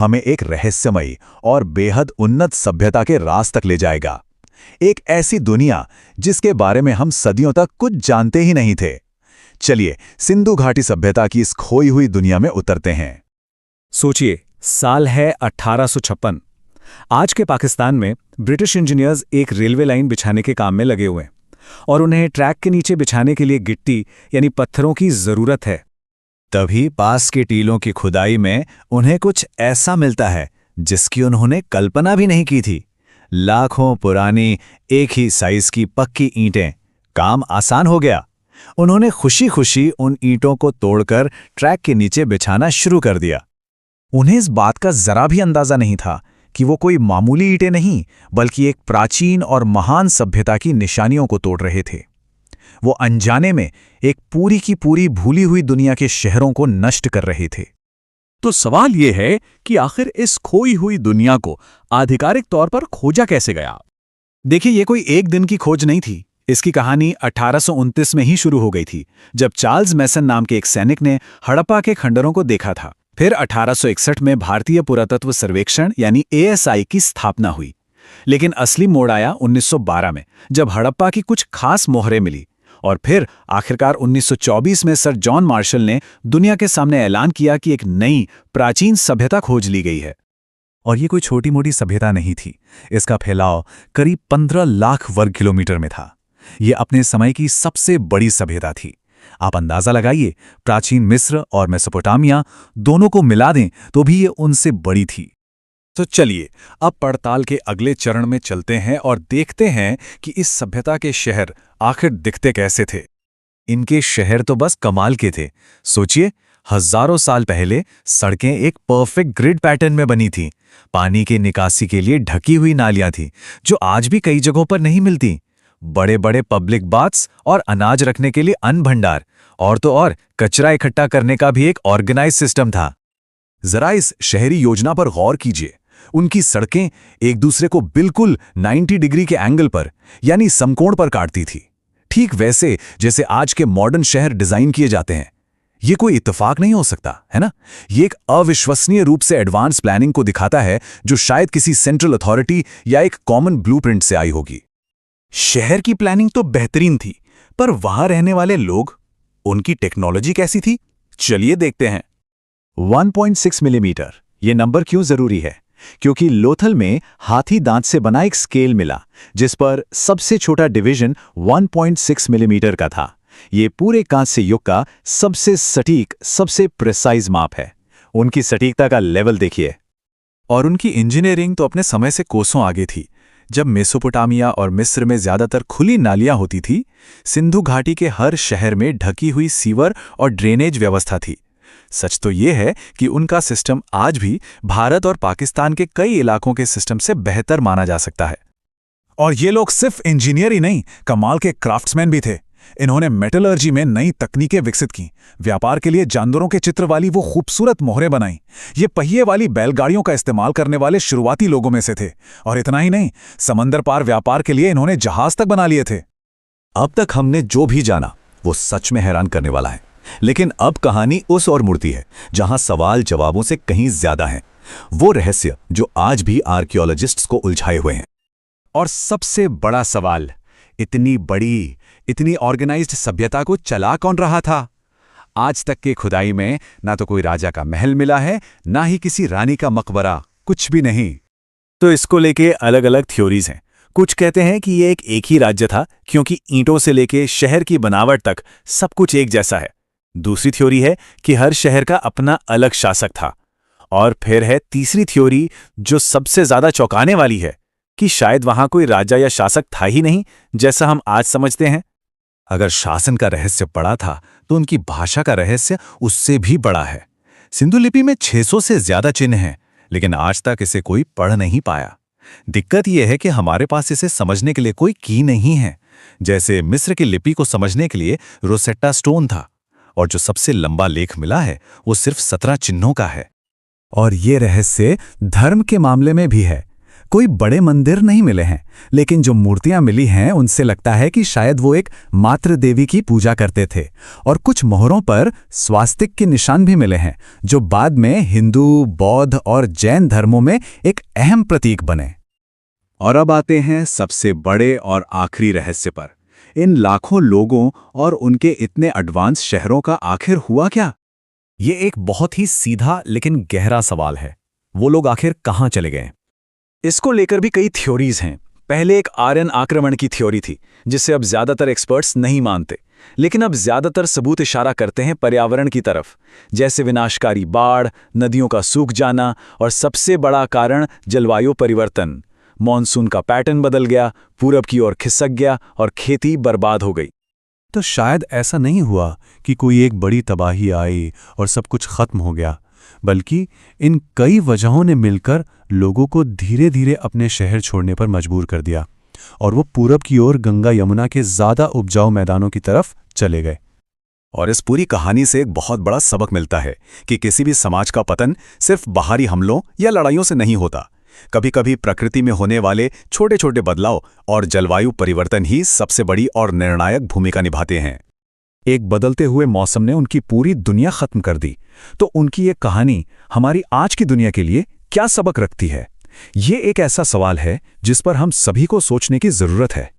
हमें एक रहस्यमयी और बेहद उन्नत सभ्यता के रास तक ले जाएगा। एक ऐसी दुनिया जिसके बारे में हम सदियों तक कुछ जानते ही नहीं थे। चलिए सिंधु घाटी सभ्यता की इस खोई हुई दुनिया में उतरते हैं। सोचिए, साल है 1856। आज के पाकिस्तान में ब्रिटिश इंजीनियर्स एक रेलवे लाइन बिछाने के काम में लगे हुए हैं और उन्हें ट्रैक के नीचे बिछाने के लिए गिट्टी यानी पत्थरों की जरूरत है। तभी पास के टीलों की खुदाई में उन्हें कुछ ऐसा मिलता है जिसकी उन्होंने कल्पना भी नहीं की थी। लाखों पुरानी एक ही साइज की पक्की ईंटें। काम आसान हो गया। उन्होंने खुशी खुशी उन ईंटों को तोड़कर ट्रैक के नीचे बिछाना शुरू कर दिया। उन्हें इस बात का जरा भी अंदाजा नहीं था कि वो कोई मामूली ईंटें नहीं बल्कि एक प्राचीन और महान सभ्यता की निशानियों को तोड़ रहे थे। वो अनजाने में एक पूरी की पूरी भूली हुई दुनिया के शहरों को नष्ट कर रहे थे। तो सवाल ये है कि आखिर इस खोई हुई दुनिया को आधिकारिक तौर पर खोजा कैसे गया? देखिए, ये कोई एक दिन की खोज नहीं थी। इसकी कहानी 1829 में ही शुरू हो गई थी, जब चार्ल्स मैसन नाम के एक सैनिक ने हड़प्पा के खंडरों को देखा था। फिर 1861 में भारतीय पुरातत्व सर्वेक्षण यानी ASI की स्थापना हुई। लेकिन असली मोड़ आया 1912 में, जब हड़प्पा की कुछ खास मोहरें मिली। और फिर आखिरकार 1924 में सर जॉन मार्शल ने दुनिया के सामने ऐलान किया कि एक नई प्राचीन सभ्यता खोज ली गई है। और ये कोई छोटी मोटी सभ्यता नहीं थी। इसका फैलाव करीब 15 लाख वर्ग किलोमीटर में था। ये अपने समय की सबसे बड़ी सभ्यता थी। आप अंदाजा लगाइए, प्राचीन मिस्र और मेसोपोटामिया दोनों को मिला दें तो भी ये उनसे बड़ी थी। तो चलिए अब पड़ताल के अगले चरण में चलते हैं और देखते हैं कि इस सभ्यता के शहर आखिर दिखते कैसे थे। इनके शहर तो बस कमाल के थे। सोचिए, हजारों साल पहले सड़कें एक परफेक्ट ग्रिड पैटर्न में बनी थीं। पानी की निकासी के लिए ढकी हुई नालियां थीं, जो आज भी कई जगहों पर नहीं मिलती। बड़े बड़े पब्लिक बाथ्स और अनाज रखने के लिए अन्न भंडार, और तो और कचरा इकट्ठा करने का भी एक ऑर्गेनाइज सिस्टम था। जरा इस शहरी योजना पर गौर कीजिए। उनकी सड़कें एक दूसरे को बिल्कुल 90 डिग्री के एंगल पर यानी समकोण पर काटती थी, ठीक वैसे जैसे आज के मॉडर्न शहर डिजाइन किए जाते हैं। ये कोई इत्तेफाक नहीं हो सकता, है ना? ये एक अविश्वसनीय रूप से एडवांस प्लानिंग को दिखाता है, जो शायद किसी सेंट्रल अथॉरिटी या एक कॉमन ब्लूप्रिंट से आई होगी। शहर की प्लानिंग तो बेहतरीन थी, पर वहां रहने वाले लोग, उनकी टेक्नोलॉजी कैसी थी? चलिए देखते हैं। 1.6 मिलीमीटर, ये नंबर क्यों जरूरी है? क्योंकि लोथल में हाथी दांत से बना एक स्केल मिला, जिस पर सबसे छोटा डिवीजन 1.6 मिलीमीटर का था। ये पूरे कांस्य युग का सबसे सटीक, सबसे प्रिसाइज माप है। उनकी सटीकता का लेवल देखिए। और उनकी इंजीनियरिंग तो अपने समय से कोसों आगे थी। जब मेसोपोटामिया और मिस्र में ज्यादातर खुली नालियां होती थी, सिंधु घाटी के हर शहर में ढकी हुई सीवर और ड्रेनेज व्यवस्था थी। सच तो ये है कि उनका सिस्टम आज भी भारत और पाकिस्तान के कई इलाकों के सिस्टम से बेहतर माना जा सकता है। और ये लोग सिर्फ इंजीनियर ही नहीं, कमाल के क्राफ्ट्समैन भी थे। इन्होंने मेटलर्जी में नई तकनीकें विकसित की। व्यापार के लिए जानवरों के चित्र वाली वो खूबसूरत मोहरें बनाई। ये पहिए वाली बैलगाड़ियों का इस्तेमाल करने वाले शुरुआती लोगों में से थे। और इतना ही नहीं, समंदर पार व्यापार के लिए इन्होंने जहाज तक बना लिए थे। अब तक हमने जो भी जाना वो सच में हैरान करने वाला है। लेकिन अब कहानी उस ओर मुड़ती है जहां सवाल जवाबों से कहीं ज्यादा हैं। वो रहस्य जो आज भी आर्कियोलॉजिस्ट्स को उलझाए हुए हैं। और सबसे बड़ा सवाल, इतनी बड़ी, इतनी ऑर्गेनाइज्ड सभ्यता को चला कौन रहा था? आज तक के खुदाई में ना तो कोई राजा का महल मिला है, ना ही किसी रानी का मकबरा, कुछ भी नहीं। तो इसको लेके अलग अलग थ्योरीज हैं। कुछ कहते हैं कि ये एक ही राज्य था, क्योंकि ईंटों से लेके शहर की बनावट तक सब कुछ एक जैसा है। दूसरी थ्योरी है कि हर शहर का अपना अलग शासक था। और फिर है तीसरी थ्योरी, जो सबसे ज्यादा चौंकाने वाली है, कि शायद वहां कोई राजा या शासक था ही नहीं, जैसा हम आज समझते हैं। अगर शासन का रहस्य बड़ा था, तो उनकी भाषा का रहस्य उससे भी बड़ा है। सिंधु लिपि में 600 से ज्यादा चिन्ह हैं, लेकिन आज तक इसे कोई पढ़ नहीं पाया। दिक्कत यह है कि हमारे पास इसे समझने के लिए कोई की नहीं है। जैसे मिस्र की लिपि को समझने के लिए रोसेट्टा स्टोन था, और जो सबसे लंबा लेख मिला है वो सिर्फ 17 चिन्हों का है। और ये रहस्य धर्म के मामले में भी है। कोई बड़े मंदिर नहीं मिले हैं, लेकिन जो मूर्तियां मिली हैं उनसे लगता है कि शायद वो एक मातृ देवी की पूजा करते थे। और कुछ मोहरों पर स्वास्तिक के निशान भी मिले हैं, जो बाद में हिंदू, बौद्ध और जैन धर्मों में एक अहम प्रतीक बने। और अब आते हैं सबसे बड़े और आखिरी रहस्य पर। इन लाखों लोगों और उनके इतने एडवांस शहरों का आखिर हुआ क्या? ये एक बहुत ही सीधा लेकिन गहरा सवाल है। वो लोग आखिर कहाँ चले गए? इसको लेकर भी कई थ्योरीज हैं। पहले एक आर्यन आक्रमण की थ्योरी थी, जिसे अब ज्यादातर एक्सपर्ट्स नहीं मानते, लेकिन अब ज्यादातर सबूत इशारा करते हैं पर्यावरण की तरफ, जैसे विनाशकारी बाढ़, नदियों का सूख जाना और सबसे बड़ा कारण जलवायु परिवर्तन। मॉनसून का पैटर्न बदल गया, पूरब की ओर खिसक गया और खेती बर्बाद हो गई। तो शायद ऐसा नहीं हुआ कि कोई एक बड़ी तबाही आई और सब कुछ खत्म हो गया, बल्कि इन कई वजहों ने मिलकर लोगों को धीरे धीरे अपने शहर छोड़ने पर मजबूर कर दिया और वो पूरब की ओर गंगा यमुना के ज्यादा उपजाऊ मैदानों की तरफ चले गए। और इस पूरी कहानी से एक बहुत बड़ा सबक मिलता है कि किसी भी समाज का पतन सिर्फ बाहरी हमलों या लड़ाइयों से नहीं होता। कभी-कभी प्रकृति में होने वाले छोटे-छोटे बदलाव और जलवायु परिवर्तन ही सबसे बड़ी और निर्णायक भूमिका निभाते हैं। एक बदलते हुए मौसम ने उनकी पूरी दुनिया खत्म कर दी, तो उनकी ये कहानी हमारी आज की दुनिया के लिए क्या सबक रखती है? ये एक ऐसा सवाल है जिस पर हम सभी को सोचने की जरूरत है।